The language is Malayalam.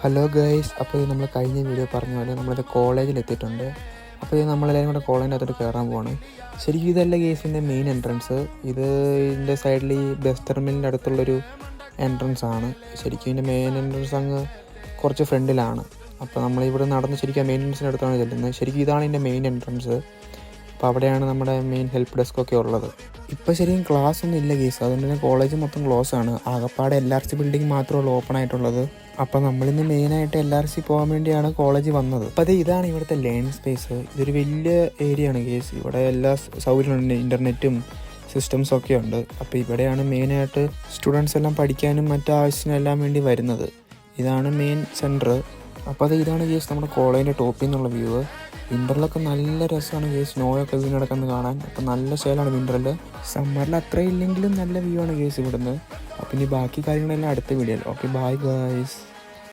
ഹലോ ഗൈസ്, അപ്പോൾ ഇത് നമ്മൾ കഴിഞ്ഞ വീഡിയോ പറഞ്ഞ പോലെ നമ്മളിത് കോളേജിലെത്തിയിട്ടുണ്ട്. അപ്പോൾ ഇത് നമ്മളെല്ലാവരും കൂടെ കോളേജിൻ്റെ അകത്തോട്ട് കയറാൻ പോവാണ്. ശരിക്കും ഇതല്ല ഗേസിൻ്റെ മെയിൻ എൻട്രൻസ്. ഇതിൻ്റെ സൈഡിൽ ഈ ബസ് ടെർമിനലിൻ്റെ അടുത്തുള്ളൊരു എൻട്രൻസ് ആണ്. ശരിക്കും ഇതിൻ്റെ മെയിൻ എൻട്രൻസ് അങ്ങ് കുറച്ച് ഫ്രണ്ടിലാണ്. അപ്പോൾ നമ്മളിവിടെ നടന്ന് ശരിക്കും മെയിൻ എൻട്രൻസിൻ്റെ അടുത്താണ് ചെല്ലുന്നത്. ശരിക്കും ഇതാണ് ഇതിൻ്റെ മെയിൻ എൻട്രൻസ്. അപ്പോൾ അവിടെയാണ് നമ്മുടെ മെയിൻ ഹെൽപ്പ് ഡെസ്കൊക്കെ ഉള്ളത്. ഇപ്പോൾ ശരിക്കും ക്ലാസ് ഒന്നും ഇല്ല കേസ്, അതുകൊണ്ട് തന്നെ കോളേജ് മൊത്തം ക്ലോസ് ആണ്. ആകപ്പാടെ LRC ബിൽഡിംഗ് മാത്രമേ ഓപ്പൺ ആയിട്ടുള്ളത്. അപ്പോൾ നമ്മളിന്ന് മെയിനായിട്ട് LRC പോകാൻ വേണ്ടിയാണ് കോളേജ് വന്നത്. അപ്പോൾ ഇതാണ് ഇവിടുത്തെ ലേണിംഗ് സ്പേസ്. ഇതൊരു വലിയ ഏരിയ ആണ് കേസ്. ഇവിടെ എല്ലാ സൗകര്യമുണ്ട്, ഇൻ്റർനെറ്റും സിസ്റ്റംസൊക്കെ ഉണ്ട്. അപ്പോൾ ഇവിടെയാണ് മെയിനായിട്ട് സ്റ്റുഡൻസ് എല്ലാം പഠിക്കാനും മറ്റു ആവശ്യത്തിനെല്ലാം വേണ്ടി വരുന്നത്. ഇതാണ് മെയിൻ സെൻറ്റർ. അപ്പോൾ ഇതാണ് കേസ് നമ്മുടെ കോളേജിൻ്റെ ടോപ്പിൽ നിന്നുള്ള വ്യൂ. വിൻ്ററിലൊക്കെ നല്ല രസമാണ് കേസ്, സ്നോയൊക്കെ വീണടക്കുന്നത് കാണാൻ. അപ്പോൾ നല്ല സ്റ്റൈലാണ് വിൻ്ററിൽ. സമ്മറിൽ അത്ര ഇല്ലെങ്കിലും നല്ല വ്യൂ ആണ് കേസ് ഇവിടുന്ന്. അപ്പോൾ ഇനി ബാക്കി കാര്യങ്ങളെല്ലാം അടുത്ത വീഡിയോയിൽ. Okay, bye guys.